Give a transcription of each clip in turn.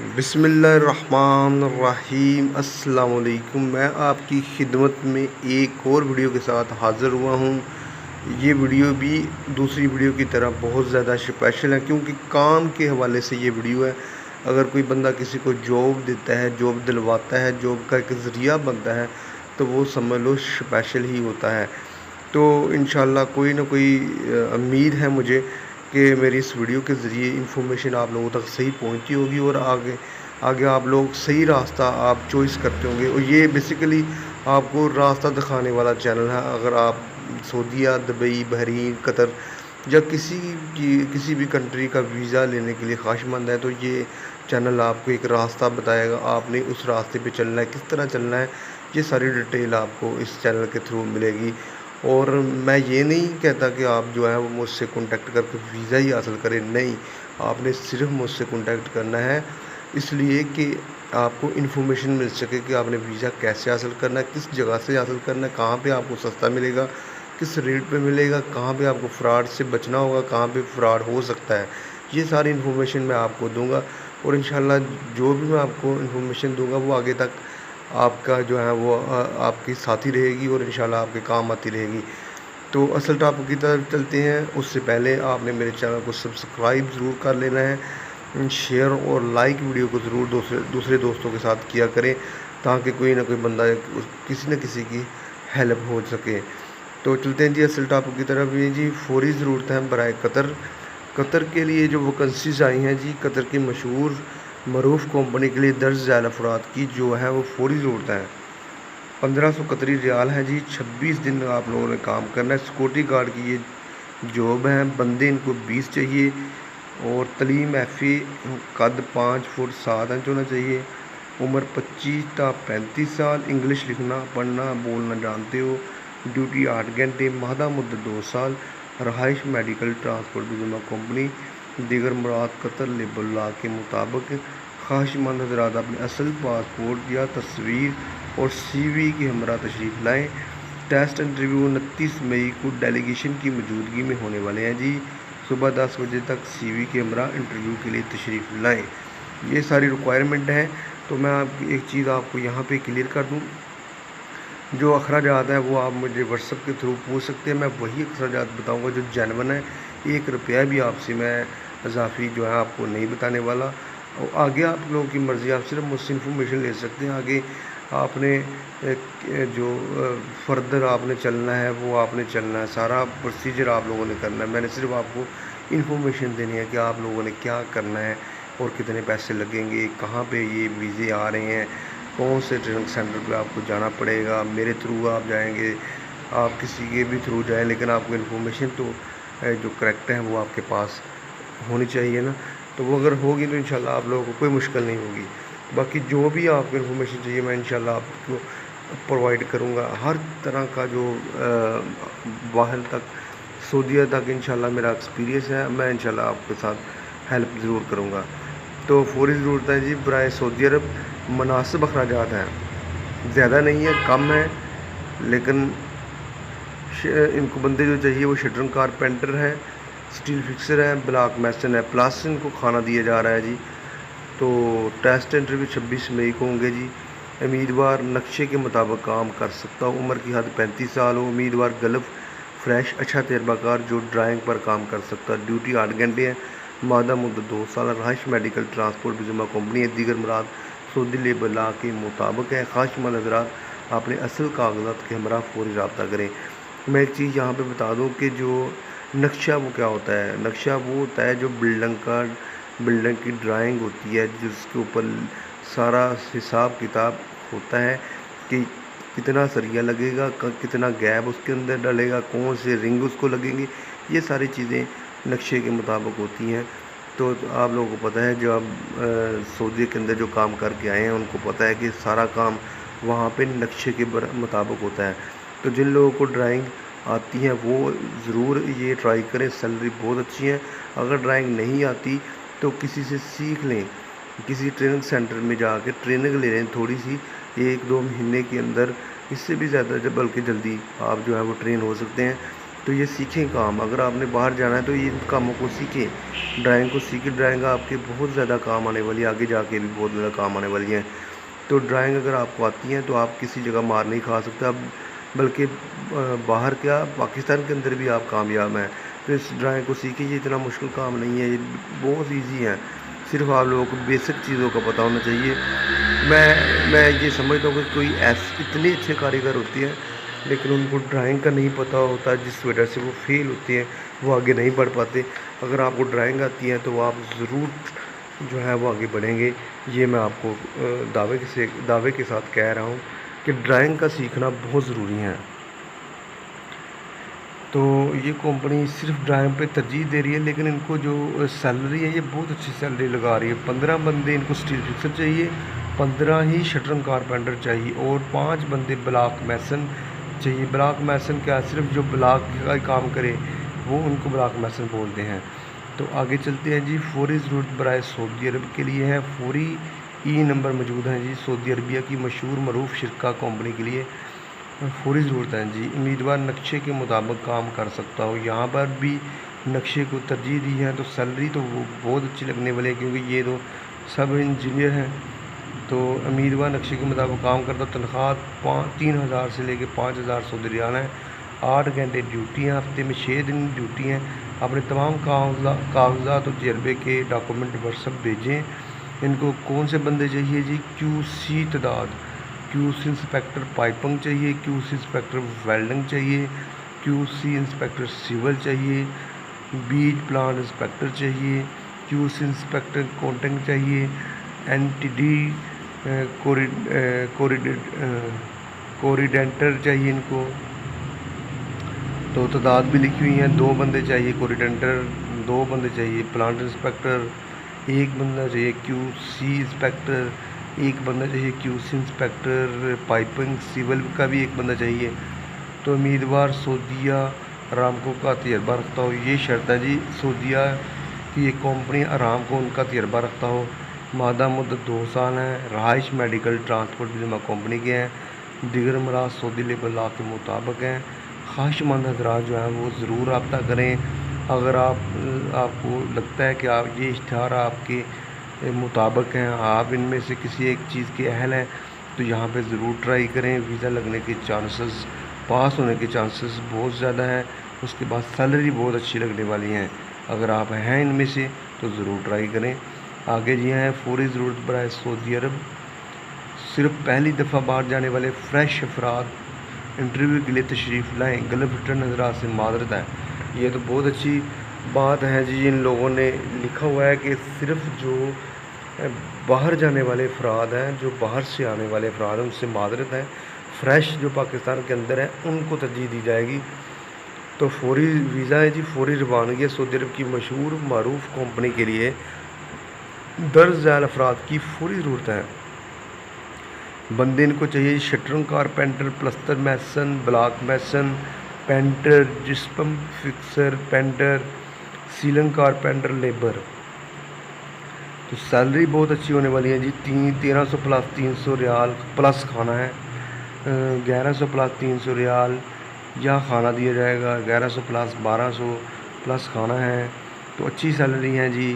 بسم اللہ الرحمن الرحیم۔ السلام علیکم۔ میں آپ کی خدمت میں ایک اور ویڈیو کے ساتھ حاضر ہوا ہوں۔ یہ ویڈیو بھی دوسری ویڈیو کی طرح بہت زیادہ اسپیشل ہے، کیونکہ کام کے حوالے سے یہ ویڈیو ہے۔ اگر کوئی بندہ کسی کو جاب دیتا ہے، جاب دلواتا ہے، جاب کا ایک ذریعہ بنتا ہے، تو وہ سمجھ لو اسپیشل ہی ہوتا ہے۔ تو انشاءاللہ کوئی نہ کوئی امید ہے مجھے کہ میری اس ویڈیو کے ذریعے انفارمیشن آپ لوگوں تک صحیح پہنچتی ہوگی، اور آگے آپ لوگ صحیح راستہ آپ چوائس کرتے ہوں گے۔ اور یہ بیسیکلی آپ کو راستہ دکھانے والا چینل ہے۔ اگر آپ سعودیہ، دبئی، بحرین، قطر یا کسی بھی کنٹری کا ویزا لینے کے لیے خواہش مند ہے، تو یہ چینل آپ کو ایک راستہ بتائے گا۔ آپ نے اس راستے پہ چلنا ہے، کس طرح چلنا ہے، یہ ساری ڈیٹیل آپ کو اس چینل کے تھرو ملے گی۔ اور میں یہ نہیں کہتا کہ آپ جو ہے وہ مجھ سے کانٹیکٹ کر کے ویزا ہی حاصل کریں، نہیں، آپ نے صرف مجھ سے کانٹیکٹ کرنا ہے اس لیے کہ آپ کو انفارمیشن مل سکے کہ آپ نے ویزا کیسے حاصل کرنا ہے، کس جگہ سے حاصل کرنا ہے، کہاں پہ آپ کو سستا ملے گا، کس ریٹ پہ ملے گا، کہاں پہ آپ کو فراڈ سے بچنا ہوگا، کہاں پہ فراڈ ہو سکتا ہے۔ یہ ساری انفارمیشن میں آپ کو دوں گا، اور انشاءاللہ جو بھی میں آپ کو انفارمیشن دوں گا وہ آگے تک آپ کا جو ہے وہ آپ کی ساتھی رہے گی، اور انشاءاللہ آپ کے کام آتی رہے گی۔ تو اصل ٹاپک کی طرف چلتے ہیں۔ اس سے پہلے آپ نے میرے چینل کو سبسکرائب ضرور کر لینا ہے، شیئر اور لائک ویڈیو کو ضرور دوسرے دوستوں کے ساتھ کیا کریں، تاکہ کوئی نہ کوئی بندہ کسی نہ کسی کی ہیلپ ہو سکے۔ تو چلتے ہیں جی اصل ٹاپک کی طرف۔ یہ جی فوری ضرورت ہے برائے قطر کے لیے جو ویکنسیز آئی ہیں جی، قطر کی مشہور معروف کمپنی کے لیے درج ذیل افراد کی جو ہے وہ فوری ضرورت ہے۔ 1500 قطری ریال ہے جی، 26 دن آپ لوگوں نے کام کرنا ہے۔ سیکورٹی گارڈ کی یہ جاب ہے، بندے ان کو 20 چاہیے، اور تعلیم FA، قد 5 فٹ 7 انچ ہونا چاہیے، عمر 25 تا 35 سال، انگلش لکھنا پڑھنا بولنا جانتے ہو، ڈیوٹی 8 گھنٹے، ماہدہ مدت 2 سال، رہائش میڈیکل ٹرانسپورٹ کی ذمہ کمپنی، دیگر مراد قطر لیبر لا کے مطابق۔ خواہش مند حضرات اپنے اصل پاسپورٹ یا تصویر اور CV کے ہمراہ تشریف لائیں۔ ٹیسٹ انٹرویو 29 مئی کو ڈیلیگیشن کی موجودگی میں ہونے والے ہیں جی۔ صبح 10 بجے تک CV کے ہمراہ انٹرویو کے لیے تشریف لائیں۔ یہ ساری ریکوائرمنٹ ہیں۔ تو میں آپ کی ایک چیز آپ کو یہاں پہ کلیئر کر دوں، جو اخراجات ہیں وہ آپ مجھے واٹس ایپ کے تھرو پوچھ سکتے ہیں، میں وہی اخراجات بتاؤں گا جو جینون ہے۔ 1 روپیہ بھی آپ سے میں اضافی جو ہے آپ کو نہیں بتانے والا۔ اور آگے آپ لوگوں کی مرضی، آپ صرف مجھ سے انفارمیشن لے سکتے ہیں۔ آگے آپ نے جو فردر آپ نے چلنا ہے وہ آپ نے چلنا ہے، سارا پروسیجر آپ لوگوں نے کرنا ہے۔ میں نے صرف آپ کو انفارمیشن دینی ہے کہ آپ لوگوں نے کیا کرنا ہے، اور کتنے پیسے لگیں گے، کہاں پہ یہ ویزے آ رہے ہیں، کون سے ٹریننگ سینٹر پہ آپ کو جانا پڑے گا۔ میرے تھرو آپ جائیں گے، آپ کسی کے بھی تھرو جائیں، لیکن آپ کو انفارمیشن تو جو کریکٹ ہے وہ آپ کے پاس ہونی چاہیے نا۔ تو وہ اگر ہوگی تو انشاءاللہ آپ لوگوں کو کوئی مشکل نہیں ہوگی۔ باقی جو بھی آپ کو انفارمیشن چاہیے میں انشاءاللہ آپ کو پرووائڈ کروں گا۔ ہر طرح کا جو باہر تک سعودیہ تک انشاءاللہ میرا ایکسپیرینس ہے، میں انشاءاللہ آپ کے ساتھ ہیلپ ضرور کروں گا۔ تو فوری ضرورت ہے جی برائے سعودی عرب، مناسب اخراجات ہیں، زیادہ نہیں ہے، کم ہے، لیکن ان کو بندے جو چاہیے وہ شٹرنگ کارپینٹر ہے، سٹیل فکسر ہے، بلاک میسن ہے، پلس ان کو کھانا دیا جا رہا ہے جی۔ تو ٹیسٹ انٹرویو 26 مئی کو ہوں گے جی۔ امیدوار نقشے کے مطابق کام کر سکتا ہو، عمر کی حد 35 سال ہو، امیدوار گلف فریش، اچھا تجربہ کار جو ڈرائنگ پر کام کر سکتا ہے، ڈیوٹی 8 گھنٹے ہے، مادہ مدت 2 سال، رہائش میڈیکل ٹرانسپورٹ کی ذمہ کمپنی ہے، دیگر مراد سعودی لیبر لا کے مطابق ہے۔ خواہش مند حضرات اپنے اصل کاغذات کے ہمراہ فوری رابطہ کریں۔ میں ایک چیز یہاں پہ بتا دوں کہ جو نقشہ وہ کیا ہوتا ہے، نقشہ وہ ہوتا ہے جو بلڈنگ کی ڈرائنگ ہوتی ہے، جس کے اوپر سارا حساب کتاب ہوتا ہے کہ کتنا سریہ لگے گا، کتنا گیپ اس کے اندر ڈالے گا، کون سے رنگ اس کو لگیں گے، یہ ساری چیزیں نقشے کے مطابق ہوتی ہیں۔ تو آپ لوگوں کو پتہ ہے، جو آپ سعودی کے اندر جو کام کر کے آئے ہیں ان کو پتہ ہے کہ سارا کام وہاں پہ نقشے کے مطابق ہوتا ہے۔ تو جن لوگوں کو ڈرائنگ آتی ہیں وہ ضرور یہ ٹرائی کریں، سیلری بہت اچھی ہے۔ اگر ڈرائنگ نہیں آتی تو کسی سے سیکھ لیں، کسی ٹریننگ سینٹر میں جا کے ٹریننگ لے لیں تھوڑی سی، 1-2 مہینے کے اندر، اس سے بھی زیادہ بلکہ جلدی آپ جو ہے وہ ٹرین ہو سکتے ہیں۔ تو تو یہ سیکھیں کام. اگر آپ نے باہر جانا ہے تو یہ کاموں کو سیکھیں, ڈرائنگ کو سیکھیں. ڈرائنگ آپ کے بہت زیادہ کام آنے والی ہے, آگے جا کے بھی بہت زیادہ کام آنے والی ہیں. تو ڈرائنگ اگر آپ کو آتی ہیں تو آپ کسی جگہ مار نہیں کھا سکتے اب, بلکہ باہر کیا پاکستان کے اندر بھی آپ کامیاب ہیں. تو اس ڈرائنگ کو سیکھیں, یہ اتنا مشکل کام نہیں ہے, یہ بہت ایزی ہے. صرف آپ لوگوں کو بیسک چیزوں کا پتہ ہونا چاہیے. میں یہ سمجھتا ہوں کہ کوئی اتنے اچھے کاریگر ہوتے ہیں لیکن ان کو ڈرائنگ کا نہیں پتہ ہوتا, جس وجہ سے وہ فیل ہوتے ہیں, وہ آگے نہیں بڑھ پاتے. اگر آپ کو ڈرائنگ آتی ہے تو آپ ضرور جو ہے وہ آگے بڑھیں گے. یہ میں آپ کو دعوے کے ساتھ کہہ رہا ہوں کہ ڈرائنگ کا سیکھنا بہت ضروری ہے. تو یہ کمپنی صرف ڈرائنگ پہ ترجیح دے رہی ہے, لیکن ان کو جو سیلری ہے یہ بہت اچھی سیلری لگا رہی ہے. 15 بندے ان کو اسٹیل فکسر چاہیے, 15 ہی شٹرنگ کارپینٹر چاہیے, اور 5 بندے بلاک میسن چاہیے. بلاک میسن کیا, صرف جو بلاک کا کام کرے وہ ان کو بلاک میسن بولتے ہیں. تو آگے چلتے ہیں جی. فوری ضرورت برائے سعودی عرب کے لیے ہے. فوری نمبر موجود ہیں جی سعودی عربیہ کی مشہور معروف شرکہ کمپنی کے لیے فوری ضرورت ہے جی. امیدوار نقشے کے مطابق کام کر سکتا ہو. یہاں پر بھی نقشے کو ترجیح دی ہے. تو سیلری تو وہ بہت اچھی لگنے والے ہے, کیونکہ یہ تو سب انجینئر ہیں. تو امیدوار نقشے کے مطابق کام کرتا. تنخواہ 3000 سے لے کے 5000 سعودی ریال ہیں. 8 گھنٹے ڈیوٹی ہیں, ہفتے میں 6 دن ڈیوٹی ہیں. اپنے تمام کاغذات اور تجربے کے ڈاکومنٹ واٹس ایپ بھیجیں. ان کو کون سے بندے چاہیے جی؟ کیو سی تعداد, کیو سی انسپیکٹر پائپنگ چاہیے, کیو سی انسپیکٹر ویلڈنگ چاہیے, کیو سی انسپیکٹر سیول چاہیے, بیج پلانٹ انسپیکٹر چاہیے, کیو سی انسپیکٹر کونٹنگ چاہیے, این ٹی ڈی کوریڈینٹر چاہیے ان کو. تو تعداد بھی لکھی ہوئی ہیں. 2 بندے چاہیے کوریڈینٹر, 2 بندے چاہیے پلانٹ انسپیکٹر, 1 بندہ چاہیے کیو سی انسپیکٹر, 1 بندہ چاہیے کیو سی انسپیکٹر پائپنگ سیول کا بھی 1 بندہ چاہیے. تو امیدوار سعودیہ ارامکو کا تجربہ رکھتا ہو. یہ شرط ہے جی, سعودیہ کی ایک کمپنی ارامکو ان کا تجربہ رکھتا ہو. مادہ مدت 2 سال ہیں. رہائش میڈیکل ٹرانسپورٹ بیمہ کمپنی کے ہیں. دیگر مراحل سعودی لیبر لا کے مطابق ہیں. خواہش مند حضرات جو ہیں وہ ضرور رابطہ کریں. اگر آپ کو لگتا ہے کہ یہ اشتہار آپ کے مطابق ہیں, آپ ان میں سے کسی ایک چیز کے اہل ہیں, تو یہاں پہ ضرور ٹرائی کریں. ویزا لگنے کے چانسز, پاس ہونے کے چانسز بہت زیادہ ہیں. اس کے بعد سیلری بہت اچھی لگنے والی ہیں. اگر آپ ہیں ان میں سے تو ضرور ٹرائی کریں. آگے جی ہیں فوری ضرورت برائے سعودی عرب. صرف پہلی دفعہ باہر جانے والے فریش افراد انٹرویو کے لیے تشریف لائیں. گلف ریٹرن حضرات سے معذرت ہے. یہ تو بہت اچھی بات ہے جی. ان لوگوں نے لکھا ہوا ہے کہ صرف جو باہر جانے والے افراد ہیں, جو باہر سے آنے والے افراد ہیں, ان سے معذرت ہے. فریش جو پاکستان کے اندر ہیں ان کو ترجیح دی جائے گی. تو فوری ویزا ہے جی, فوری روانگی ہے سعودی عرب کی مشہور معروف کمپنی کے لیے. درج ذیل افراد کی فوری ضرورت ہے. بندے ان کو چاہیے shuttering carpenter, plaster mason, block mason, painter, gypsum fixer, painter, ceiling carpenter, labour. تو سیلری بہت اچھی ہونے والی ہے جی. 1300 پلس 300 ریال پلس کھانا ہے. 1100 پلس 300 ریال یا کھانا دیا جائے گا. 1100 پلس 1200 پلس کھانا ہے. تو اچھی سیلری ہیں جی.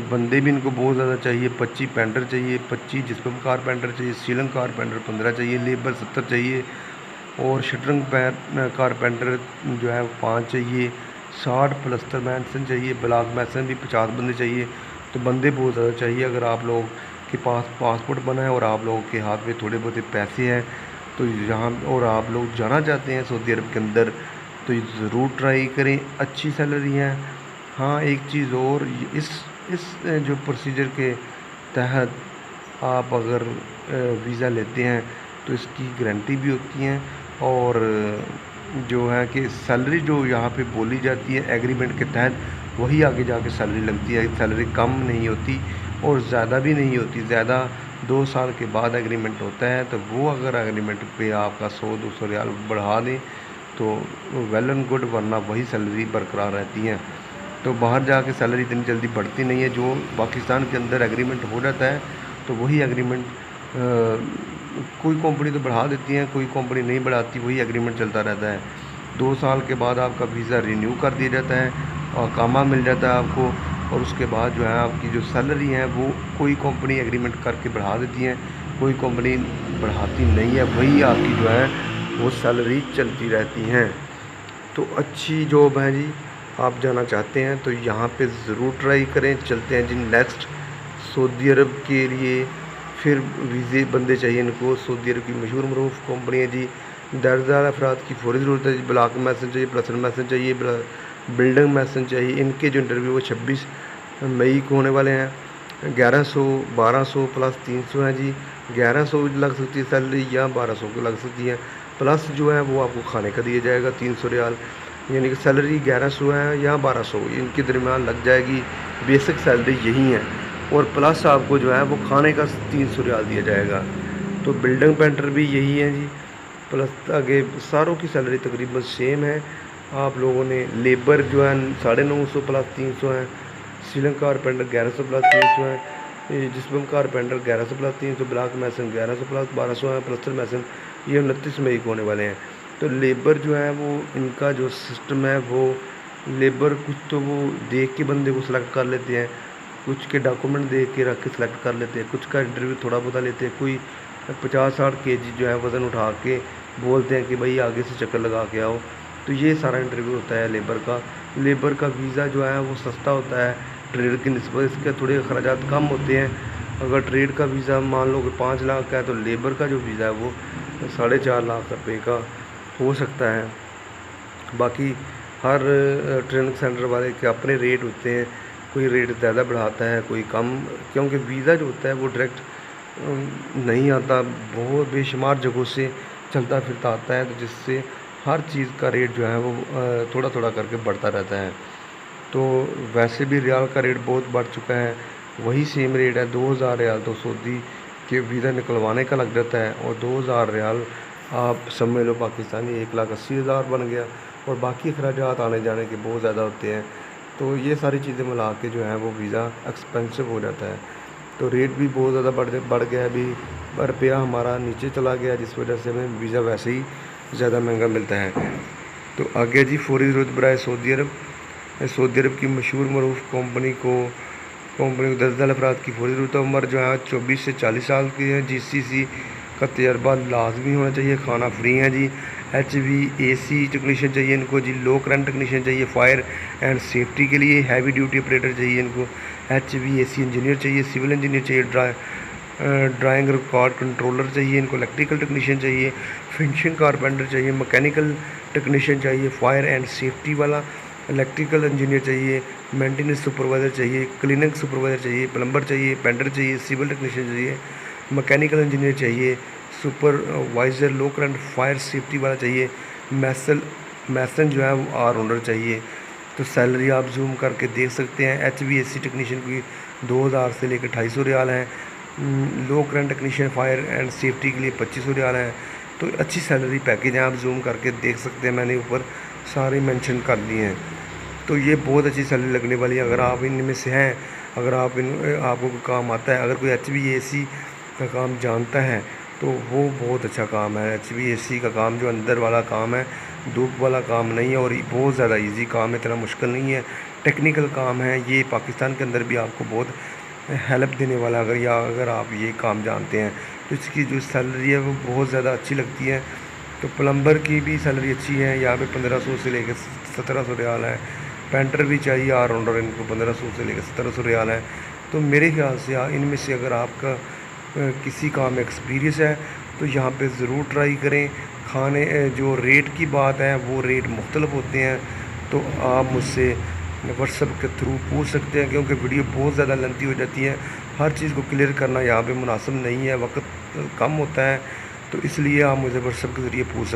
بندے بھی ان کو بہت زیادہ چاہیے. 25 پینٹر چاہیے, 25 جسپم کارپینٹر چاہیے, سیلنگ کارپینٹر 15 چاہیے, لیبر 70 چاہیے, اور شٹرنگ کارپینٹر جو ہے 5 چاہیے. 60 پلستر میسن چاہیے. بلاک میسن بھی 50 بندے چاہیے. تو بندے بہت زیادہ چاہیے. اگر آپ لوگ کے پاس پاسپورٹ بنا ہے اور آپ لوگوں کے ہاتھ میں تھوڑے بہت پیسے ہیں تو یہاں, اور آپ لوگ جانا چاہتے ہیں سعودی عرب کے اندر, تو ضرور ٹرائی کریں. اچھی سیلری ہے. ہاں ایک چیز اور, اس جو پروسیجر کے تحت آپ اگر ویزا لیتے ہیں تو اس کی گارنٹی بھی ہوتی ہیں, اور جو ہے کہ سیلری جو یہاں پہ بولی جاتی ہے ایگریمنٹ کے تحت وہی آگے جا کے سیلری لگتی ہے. سیلری کم نہیں ہوتی اور زیادہ بھی نہیں ہوتی. زیادہ 2 سال کے بعد ایگریمنٹ ہوتا ہے, تو وہ اگر ایگریمنٹ پہ آپ کا 100-200 ریال بڑھا دیں تو ویل اینڈ گڈ, ورنہ وہی سیلری برقرار رہتی ہیں. تو باہر جا کے سیلری اتنی جلدی بڑھتی نہیں ہے. جو پاکستان کے اندر ایگریمنٹ ہو جاتا ہے تو وہی ایگریمنٹ, کوئی کمپنی تو بڑھا دیتی ہیں, کوئی کمپنی نہیں بڑھاتی, وہی ایگریمنٹ چلتا رہتا ہے. 2 سال کے بعد آپ کا ویزا رینیو کر دیا جاتا ہے اور اقامہ مل جاتا ہے آپ کو، اور اس کے بعد جو ہے آپ کی جو سیلری ہے وہ کوئی کمپنی ایگریمنٹ کر کے بڑھا دیتی ہیں، کوئی کمپنی بڑھاتی نہیں ہے، وہی آپ کی جو ہے وہ سیلری چلتی رہتی ہیں۔ تو اچھی جاب ہے جی، آپ جانا چاہتے ہیں تو یہاں پہ ضرور ٹرائی کریں۔ چلتے ہیں جی نیکسٹ سعودی عرب کے لیے، پھر ویزے بندے چاہیے ان کو۔ سعودی عرب کی مشہور معروف کمپنی ہے جی، درجہ افراد کی فوری ضرورت ہے جی۔ بلاک میسن چاہیے، پلسن میسن چاہیے، بلڈنگ میسن چاہیے۔ ان کے جو انٹرویو وہ 26 مئی کو ہونے والے ہیں۔ 1100 1200 پلس 300 ہیں جی۔ 1100 لگ سکتی ہے سیلری یا 1200 کو لگ سکتی ہے، پلس جو ہے وہ آپ کو کھانے کا دیا جائے گا 300 ریال، یعنی کہ سیلری 1100 ہے یا 1200 ان کے درمیان لگ جائے گی۔ بیسک سیلری یہی ہے، اور پلس آپ کو جو ہے وہ کھانے کا 300 ریال دیا جائے گا۔ تو بلڈنگ پینٹر بھی یہی ہے جی، پلس آگے ساروں کی سیلری تقریباً سیم ہے۔ آپ لوگوں نے لیبر جو ہے 950 پلس 300 ہیں، سیلنگ کارپینٹر 1100 پلس 300 ہیں، جسم carpenter 1100 plus 300، block Mason 1100 plus 1200 ہیں، پلسٹر میسن یہ 29 مئی کو ہونے والے ہیں۔ تو لیبر جو ہے وہ ان کا جو سسٹم ہے وہ لیبر کچھ تو وہ دیکھ کے بندے کو سلیکٹ کر لیتے ہیں، کچھ کے ڈاکومنٹ دیکھ کے رکھ کے سلیکٹ کر لیتے ہیں، کچھ کا انٹرویو تھوڑا بہت لیتے ہیں، کوئی 50-60 kg جو ہے وزن اٹھا کے بولتے ہیں کہ بھائی آگے سے چکر لگا کے آؤ۔ تو یہ سارا انٹرویو ہوتا ہے لیبر کا۔ لیبر کا ویزا جو ہے وہ سستا ہوتا ہے ٹریڈ کی نسبت، اس کے تھوڑے اخراجات کم ہوتے ہیں۔ اگر ٹریڈ کا ویزا مان لو کہ 5 لاکھ کا ہے تو لیبر کا جو ویزا ہے وہ 4.5 لاکھ روپے کا ہو سکتا ہے۔ باقی ہر ٹریننگ سینٹر والے کے اپنے ریٹ ہوتے ہیں، کوئی ریٹ زیادہ بڑھاتا ہے کوئی کم، کیونکہ ویزا جو ہوتا ہے وہ ڈائریکٹ نہیں آتا، بہت بے شمار جگہوں سے چلتا پھرتا آتا ہے، تو جس سے ہر چیز کا ریٹ جو ہے وہ تھوڑا تھوڑا کر کے بڑھتا رہتا ہے۔ تو ویسے بھی ریال کا ریٹ بہت بڑھ چکا ہے، وہی سیم ریٹ ہے 2000 ریال تو سعودی کے ویزا نکلوانے کا لگ جاتا ہے، اور 2000 ریال آپ سمجھ لو پاکستانی 1,80,000 بن گیا، اور باقی اخراجات آنے جانے کے بہت زیادہ ہوتے ہیں۔ تو یہ ساری چیزیں ملا کے جو ہے وہ ویزا ایکسپینسو ہو جاتا ہے، تو ریٹ بھی بہت زیادہ بڑھ گیا ہے، ابھی روپیہ ہمارا نیچے چلا گیا، جس وجہ سے ہمیں ویزا ویسے ہی زیادہ مہنگا ملتا ہے۔ تو آگے جی فوری ضرورت برائے سعودی عرب کی مشہور معروف کمپنی کو 10 افراد کی فوری ضرورت ہے۔ عمر جو ہے 24 سے 40 سال کی ہے۔ GCC کا تجربہ لازمی ہونا چاہیے، کھانا فری ہے جی۔ HVAC ٹیکنیشین چاہیے ان کو جی۔ لو کرنٹ ٹیکنیشین چاہیے فائر اینڈ سیفٹی کے لیے۔ ہیوی ڈیوٹی آپریٹر چاہیے ان کو۔ HVAC انجینئر چاہیے، سول انجینئر چاہیے، ڈرائنگ ریکارڈ کنٹرولر چاہیے ان کو۔ الیکٹریکل ٹیکنیشین چاہیے، فنشنگ کارپینٹر چاہیے، مکینیکل ٹیکنیشین چاہیے، فائر اینڈ سیفٹی والا الیکٹریکل انجینئر چاہیے، مینٹیننس سپروائزر چاہیے، کلیننگ سپروائزر چاہیے، پلمبر چاہیے، پینٹر چاہیے، سول ٹیکنیشین چاہیے، مکینیکل انجینئر چاہیے، سپروائزر لو کرنٹ فائر سیفٹی والا چاہیے، میسن جو ہے وہ آل راؤنڈر چاہیے۔ تو سیلری آپ زوم کر کے دیکھ سکتے ہیں۔ HVAC ٹیکنیشین کی 2000 سے لے کے 250 ریال ہیں، low current technician fire and safety کے لیے 2500 ریال ہیں۔ تو اچھی سیلری پیکیج ہیں، آپ زوم کر کے دیکھ سکتے ہیں، میں نے اوپر سارے مینشن کر دیے ہیں۔ تو یہ بہت اچھی سیلری لگنے والی ہے اگر آپ ان میں سے ہیں، اگر آپ کو کام آتا ہے، اگر کوئی HVAC کا کام جانتا ہے تو وہ بہت اچھا کام ہے۔ HVAC کا کام جو اندر والا کام ہے، دھوپ والا کام نہیں ہے، اور بہت زیادہ ایزی کام ہے، اتنا مشکل نہیں ہے، ٹیکنیکل کام ہے یہ۔ پاکستان کے اندر بھی آپ کو بہت ہیلپ دینے والا اگر آپ یہ کام جانتے ہیں، تو اس کی جو سیلری ہے وہ بہت زیادہ اچھی لگتی ہے۔ تو پلمبر کی بھی سیلری اچھی ہے، یہاں پہ 1500 سے لے کے 1700 ریال ہے۔ پینٹر بھی چاہیے آل راؤنڈر، ان کو 1500 سے لے کے 1700 ریال ہے۔ تو میرے خیال سے ان میں سے اگر آپ کا کسی کام میں ایکسپیرینس ہے تو یہاں پہ ضرور ٹرائی کریں۔ کھانے جو ریٹ کی بات ہے وہ ریٹ مختلف ہوتے ہیں، تو آپ مجھ سے واٹس ایپ کے تھرو پوچھ سکتے ہیں، کیونکہ ویڈیو بہت زیادہ لمبی ہو جاتی ہے، ہر چیز کو کلیئر کرنا یہاں پہ مناسب نہیں ہے، وقت کم ہوتا ہے، تو اس لیے آپ مجھے واٹس ایپ کے ذریعے پوچھ سکتے ہیں۔